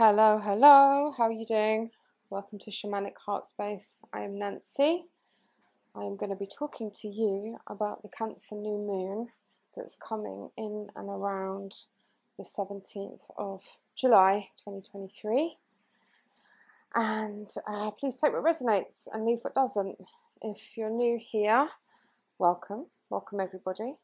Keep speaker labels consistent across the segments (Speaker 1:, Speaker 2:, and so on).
Speaker 1: Hello, hello, how are you doing? Welcome to Shamanic Heartspace. I am Nancy. I am going to be talking to you about the Cancer new moon that's coming in and around the 17th of July 2023. And please take what resonates and leave what doesn't. If you're new here, welcome everybody.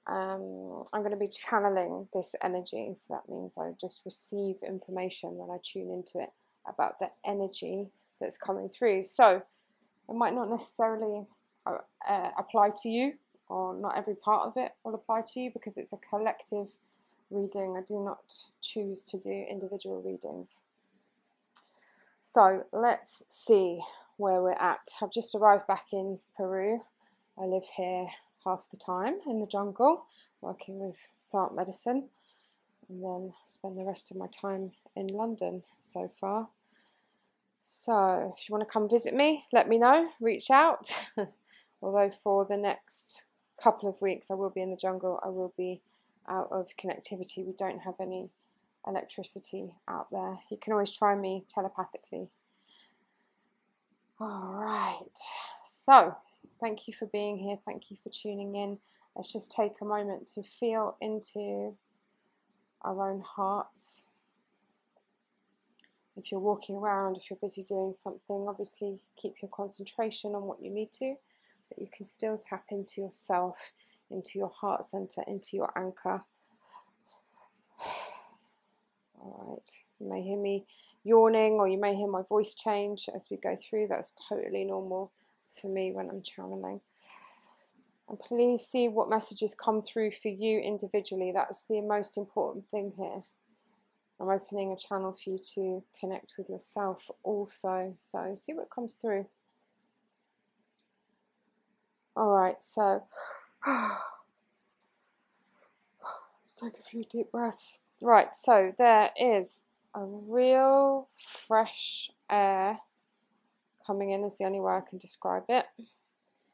Speaker 1: I'm going to be channeling this energy, so that means I just receive information when I tune into it about the energy that's coming through. So it might not necessarily apply to you, or not every part of it will apply to you, because it's a collective reading. I do not choose to do individual readings. So let's see where we're at. I've just arrived back in Peru. I live here half the time in the jungle working with plant medicine, and then spend the rest of my time in London so far. So if you want to come visit me, let me know, reach out. Although for the next couple of weeks I will be in the jungle, I will be out of connectivity. We don't have any electricity out there. You can always try me telepathically. Alright, so thank you for being here, thank you for tuning in. Let's just take a moment to feel into our own hearts. If you're walking around, if you're busy doing something, obviously keep your concentration on what you need to, but you can still tap into yourself, into your heart center, into your anchor. Alright, you may hear me yawning, or you may hear my voice change as we go through. That's totally normal for me when I'm channeling. And please see what messages come through for you individually. That's the most important thing here. I'm opening a channel for you to connect with yourself also. So see what comes through. Alright, so let's take a few deep breaths. Right, so there is a real fresh air coming in, is the only way I can describe it.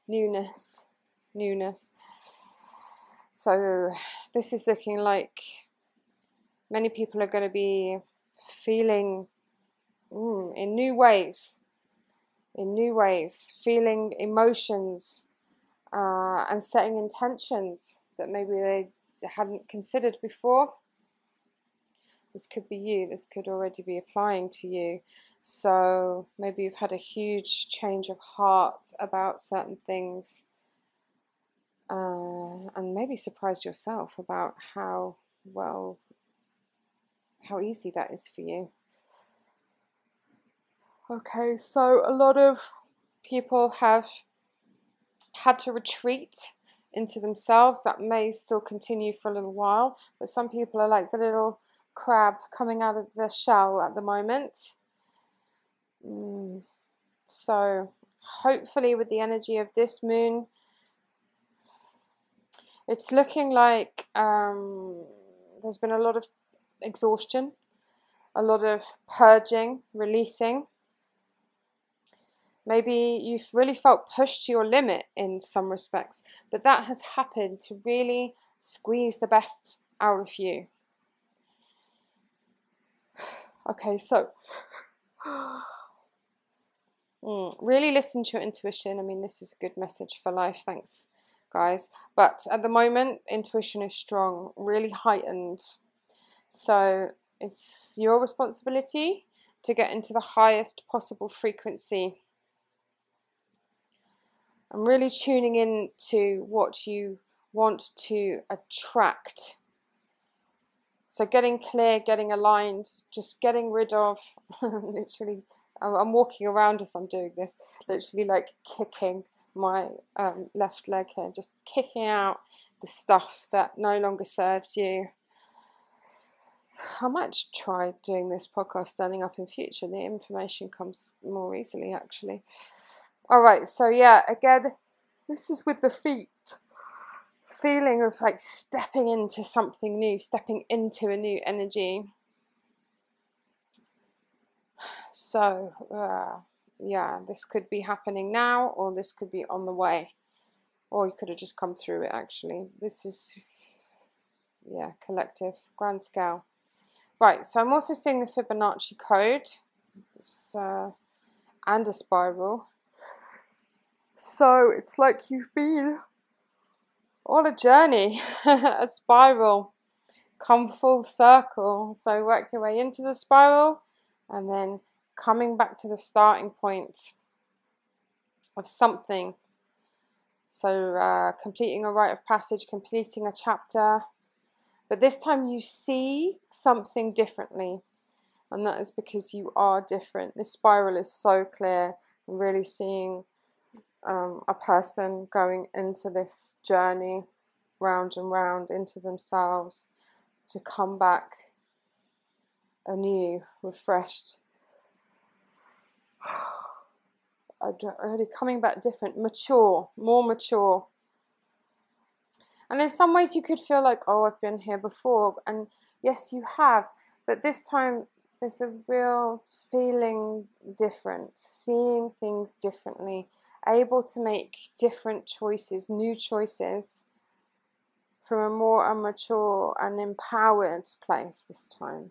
Speaker 1: Newness. So this is looking like many people are going to be feeling in new ways, feeling emotions and setting intentions that maybe they hadn't considered before. This could be you, this could already be applying to you. So maybe you've had a huge change of heart about certain things, and maybe surprised yourself about how easy that is for you. Okay, so a lot of people have had to retreat into themselves. That may still continue for a little while, but some people are like the little crab coming out of the shell at the moment. So hopefully with the energy of this moon, it's looking like there's been a lot of exhaustion, a lot of purging, releasing. Maybe you've really felt pushed to your limit in some respects, but that has happened to really squeeze the best out of you. Okay, so really listen to your intuition. I mean, this is a good message for life, thanks guys. But at the moment, intuition is strong, really heightened. So it's your responsibility to get into the highest possible frequency. I'm really tuning in to what you want to attract. So getting clear, getting aligned, just getting rid of, literally, I'm walking around as I'm doing this, literally like kicking my left leg here, just kicking out the stuff that no longer serves you. I might try doing this podcast standing up in future. The information comes more easily, actually. Alright, so yeah, again, this is with the feet. Feeling of like stepping into something new, stepping into a new energy. So, yeah, this could be happening now, or this could be on the way. Or you could have just come through it, actually. This is, yeah, collective, grand scale. Right, so I'm also seeing the Fibonacci code. It's, and a spiral. So it's like you've been on a journey, a spiral, come full circle. So work your way into the spiral and then coming back to the starting point of something. So completing a rite of passage, completing a chapter, but this time you see something differently, and that is because you are different. This spiral is so clear. I'm really seeing a person going into this journey round and round into themselves to come back anew, refreshed, really coming back different, mature, more mature. And in some ways you could feel like, oh, I've been here before, and yes you have, but this time there's a real feeling different, seeing things differently, able to make different choices, new choices, from a more mature and empowered place this time.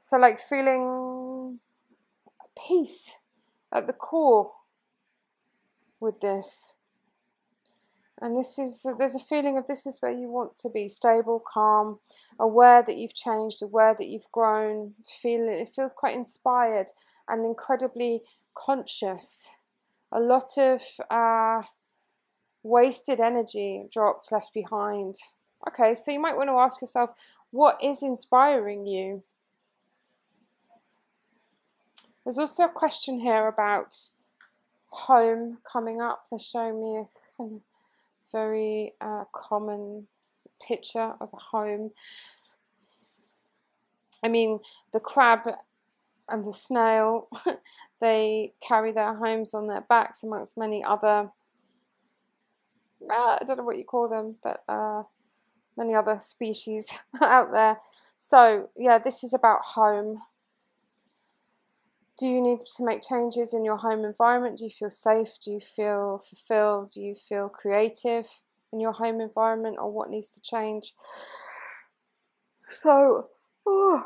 Speaker 1: So like feeling peace at the core with this. And this is, there's a feeling of this is where you want to be, stable, calm, aware that you've changed, aware that you've grown, it feels quite inspired and incredibly conscious. A lot of wasted energy dropped, left behind. Okay, so you might want to ask yourself, what is inspiring you? There's also a question here about home coming up. They're showing me a kind of very common picture of a home. I mean, the crab and the snail, they carry their homes on their backs amongst many other, I don't know what you call them, but many other species out there. So yeah, this is about home. Do you need to make changes in your home environment? Do you feel safe? Do you feel fulfilled? Do you feel creative in your home environment, or what needs to change? So, how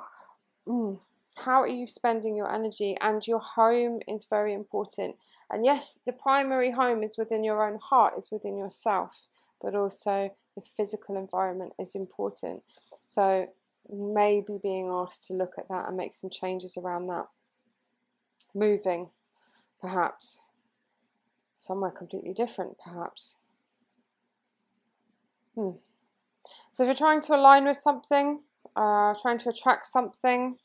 Speaker 1: are you spending your energy? And your home is very important. And yes, the primary home is within your own heart, is within yourself, but also the physical environment is important. So you may be being asked to look at that and make some changes around that. Moving, perhaps, somewhere completely different, perhaps. So if you're trying to align with something, trying to attract something,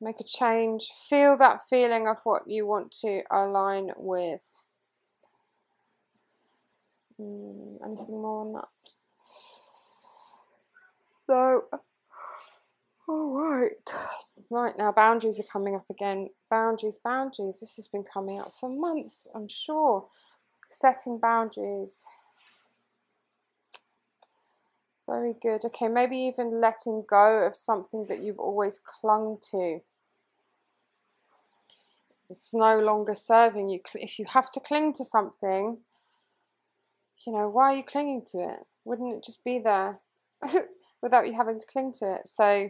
Speaker 1: make a change, feel that feeling of what you want to align with. Anything more on that? So, alright. Right, now boundaries are coming up again. Boundaries. This has been coming up for months, I'm sure. Setting boundaries. Very good. Okay, maybe even letting go of something that you've always clung to. It's no longer serving you. If you have to cling to something, you know, why are you clinging to it? Wouldn't it just be there without you having to cling to it? So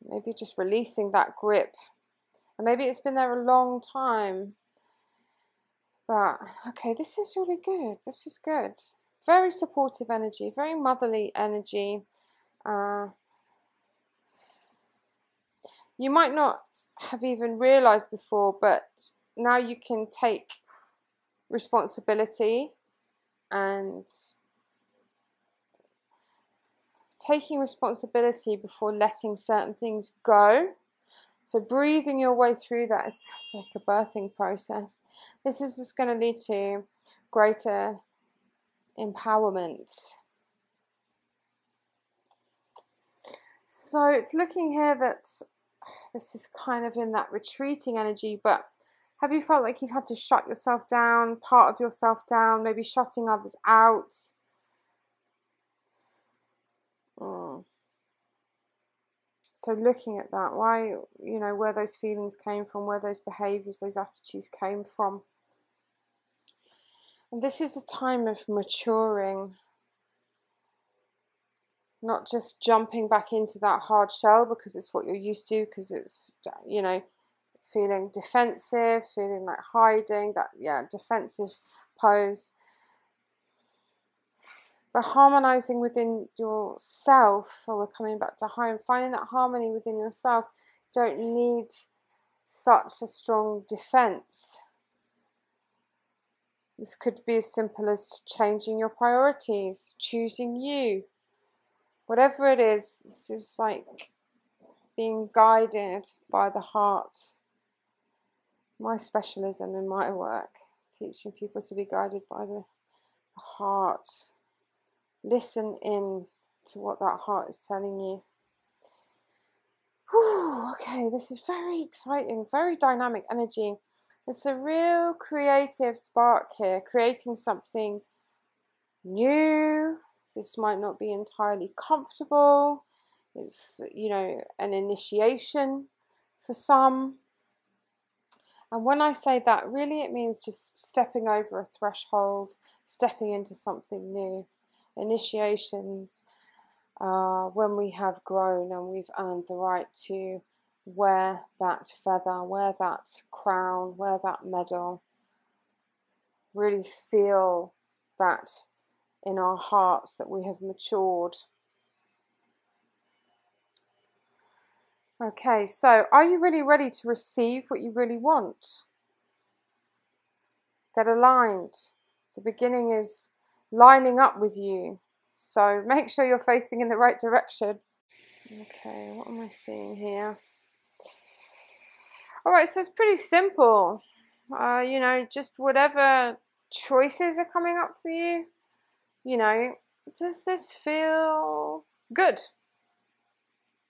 Speaker 1: maybe just releasing that grip. And maybe it's been there a long time. But, okay, this is really good. This is good. Very supportive energy, very motherly energy. You might not have even realised before, but now you can take responsibility, and taking responsibility before letting certain things go. So breathing your way through that is just like a birthing process. This is just going to lead to greater empowerment. So it's looking here that this is kind of in that retreating energy, but have you felt like you've had to shut yourself down, part of yourself down, maybe shutting others out? So looking at that, why, you know, where those feelings came from, where those behaviours, those attitudes came from. And this is a time of maturing, not just jumping back into that hard shell because it's what you're used to, because it's, you know, feeling defensive, feeling like hiding, that, yeah, defensive pose. But harmonizing within yourself, or we're coming back to home, finding that harmony within yourself. Don't need such a strong defense. This could be as simple as changing your priorities, choosing you. Whatever it is, this is like being guided by the heart. My specialism in my work, teaching people to be guided by the heart. Listen in to what that heart is telling you. Whew, okay, this is very exciting, very dynamic energy. There's a real creative spark here, creating something new. This might not be entirely comfortable. It's, you know, an initiation for some. And when I say that, really it means just stepping over a threshold, stepping into something new. Initiations, when we have grown and we've earned the right to wear that feather, wear that crown, wear that medal. Really feel that in our hearts, that we have matured. Okay, so are you really ready to receive what you really want? Get aligned. The beginning is lining up with you. So make sure you're facing in the right direction. Okay, what am I seeing here? All right, so it's pretty simple. You know, just whatever choices are coming up for you, you know, does this feel good?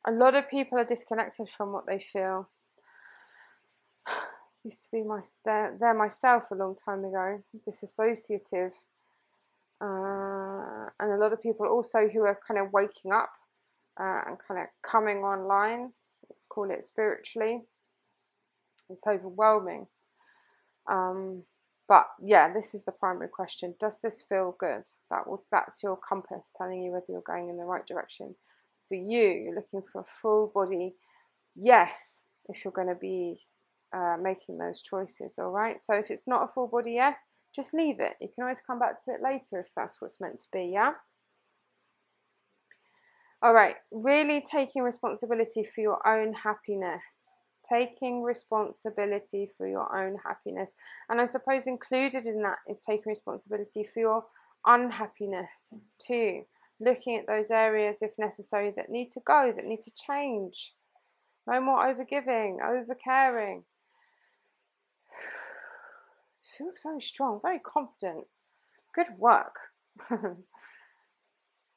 Speaker 1: A lot of people are disconnected from what they feel. Used to be there myself a long time ago, disassociative. And a lot of people also who are kind of waking up and kind of coming online, let's call it spiritually. It's overwhelming. But yeah, this is the primary question. Does this feel good? That's your compass telling you whether you're going in the right direction. For you, you're looking for a full body yes if you're going to be making those choices, all right? So if it's not a full body yes, just leave it. You can always come back to it later if that's what's meant to be, yeah? All right, really taking responsibility for your own happiness. Taking responsibility for your own happiness. And I suppose included in that is taking responsibility for your unhappiness too. Looking at those areas, if necessary, that need to go, that need to change. No more overgiving, overcaring. Feels very strong, very confident. Good work.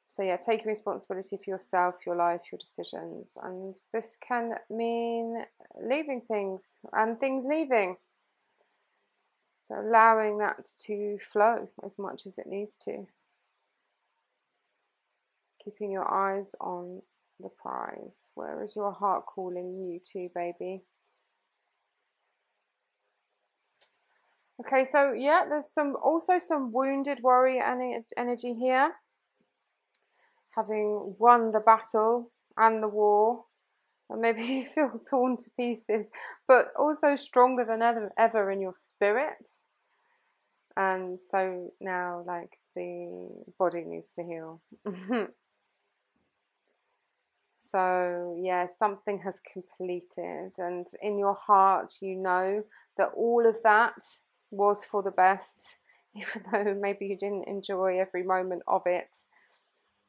Speaker 1: So yeah, taking responsibility for yourself, your life, your decisions. And this can mean leaving things and things leaving. So allowing that to flow as much as it needs to. Keeping your eyes on the prize. Where is your heart calling you to, baby? Okay, so yeah, there's also some wounded warrior energy here. Having won the battle and the war, and maybe you feel torn to pieces, but also stronger than ever in your spirit. And so now, like, the body needs to heal. So yeah, something has completed, and in your heart you know that all of that was for the best, even though maybe you didn't enjoy every moment of it.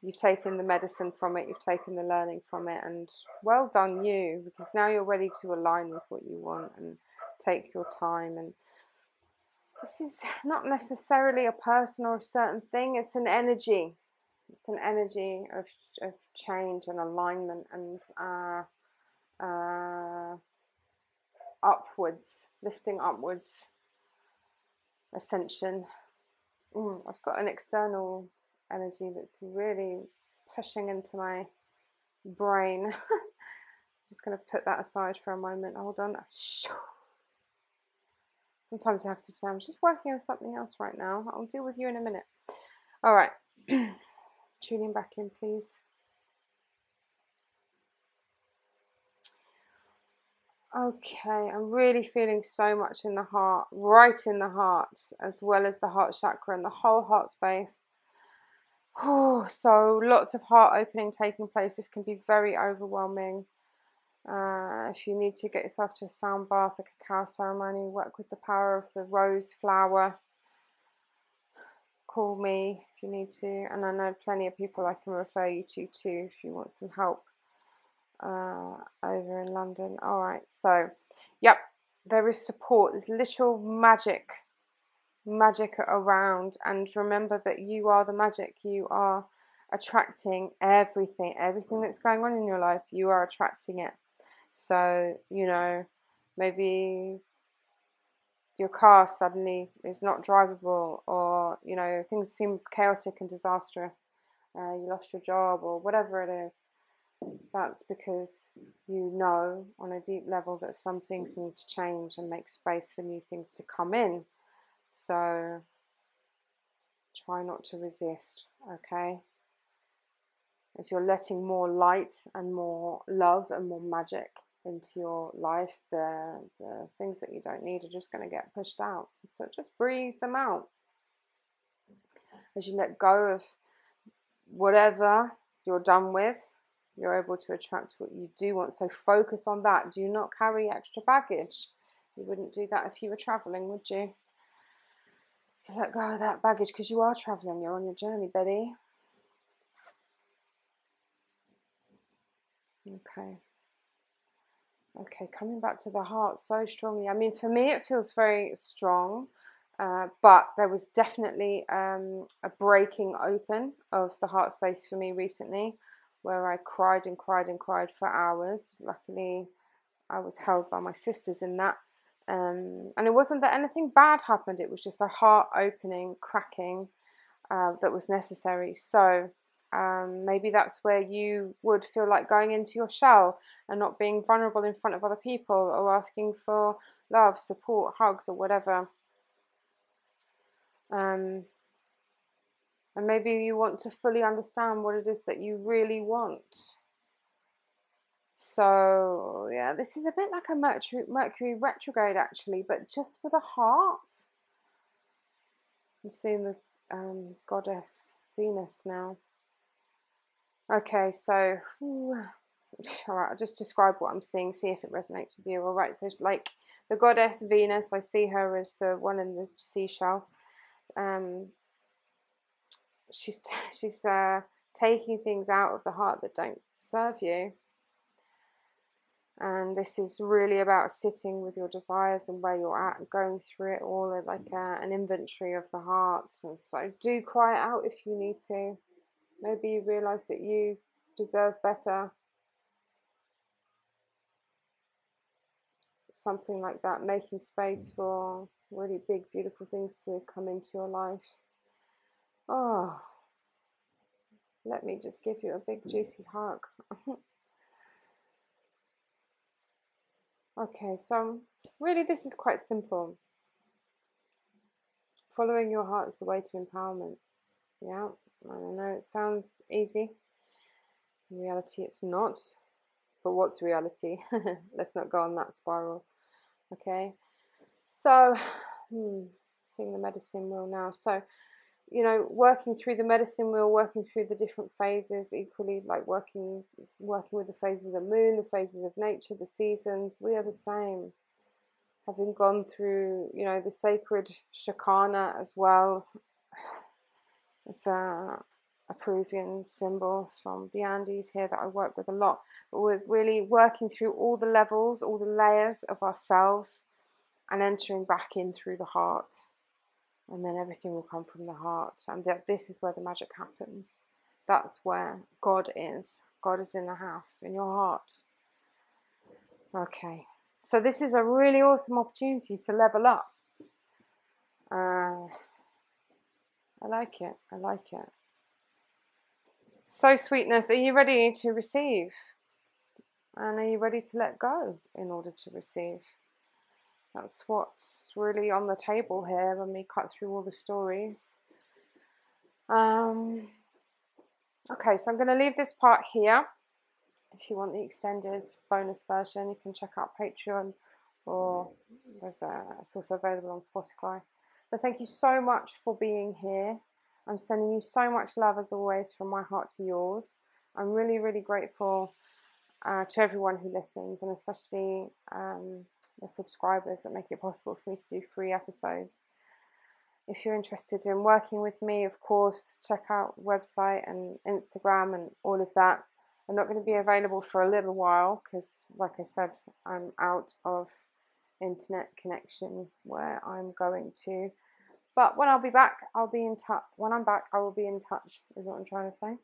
Speaker 1: You've taken the medicine from it, you've taken the learning from it, and well done you, because now you're ready to align with what you want and take your time. And this is not necessarily a person or a certain thing, it's an energy. It's an energy of change and alignment and upwards, lifting upwards, ascension. I've got an external energy that's really pushing into my brain. Just going to put that aside for a moment. Hold on. Sometimes I have to say, I'm just working on something else right now. I'll deal with you in a minute. All right. Tuning back in, please. Okay, I'm really feeling so much in the heart, right in the heart, as well as the heart chakra and the whole heart space. Oh, so lots of heart opening taking place. This can be very overwhelming. If you need to get yourself to a sound bath, a cacao ceremony, work with the power of the rose flower. Call me if you need to, and I know plenty of people I can refer you to too if you want some help over in London. All right, so yep, there is support. There's literal magic around, and remember that you are the magic. You are attracting everything that's going on in your life. You are attracting it. So, you know, maybe your car suddenly is not drivable, or, you know, things seem chaotic and disastrous. You lost your job or whatever it is. That's because you know on a deep level that some things need to change and make space for new things to come in. So try not to resist, okay? As you're letting more light and more love and more magic into your life, the things that you don't need are just going to get pushed out. So just breathe them out. As you let go of whatever you're done with, you're able to attract what you do want. So focus on that. Do not carry extra baggage. You wouldn't do that if you were traveling, would you? So let go of that baggage, because you are traveling. You're on your journey, Betty. Okay, coming back to the heart so strongly. I mean, for me, it feels very strong, but there was definitely a breaking open of the heart space for me recently, where I cried and cried and cried for hours. Luckily, I was held by my sisters in that. And it wasn't that anything bad happened. It was just a heart opening, cracking that was necessary. So maybe that's where you would feel like going into your shell and not being vulnerable in front of other people, or asking for love, support, hugs, or whatever. And maybe you want to fully understand what it is that you really want. So yeah, this is a bit like a Mercury retrograde actually, but just for the heart. I'm seeing the goddess Venus now. Okay, so all right, I'll just describe what I'm seeing, see if it resonates with you. All right, so like the goddess Venus, I see her as the one in the seashell. She's taking things out of the heart that don't serve you. And this is really about sitting with your desires and where you're at and going through it all, like an inventory of the heart. And so do cry it out if you need to. Maybe you realise that you deserve better. Something like that, making space for really big, beautiful things to come into your life. Oh, let me just give you a big, juicy hug. Okay, so really this is quite simple. Following your heart is the way to empowerment. Yeah, I know it sounds easy. In reality, it's not. But what's reality? Let's not go on that spiral. Okay, so seeing the medicine wheel now. So, you know, working through the medicine wheel, working through the different phases, equally like working with the phases of the moon, the phases of nature, the seasons. We are the same. Having gone through, you know, the sacred Shakana as well. It's a Peruvian symbol from the Andes here that I work with a lot. But we're really working through all the levels, all the layers of ourselves, and entering back in through the heart. And then everything will come from the heart. And this is where the magic happens. That's where God is. God is in the house, in your heart. Okay. So this is a really awesome opportunity to level up. I like it. I like it. So sweetness, are you ready to receive? And are you ready to let go in order to receive? That's what's really on the table here when we cut through all the stories. Okay, so I'm going to leave this part here. If you want the extended bonus version, you can check out Patreon, or it's also available on Spotify. But thank you so much for being here. I'm sending you so much love as always from my heart to yours. I'm really, really grateful to everyone who listens, and especially the subscribers that make it possible for me to do free episodes. If you're interested in working with me, of course, check out the website and Instagram and all of that. I'm not going to be available for a little while because, like I said, I'm out of internet connection where I'm going to. But when I'll be back, I'll be in touch. When I'm back, I will be in touch, is what I'm trying to say.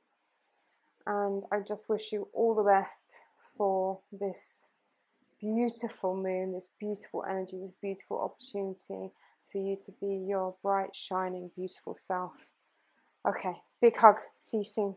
Speaker 1: And I just wish you all the best for this beautiful moon, this beautiful energy, this beautiful opportunity for you to be your bright, shining, beautiful self. Okay, big hug. See you soon.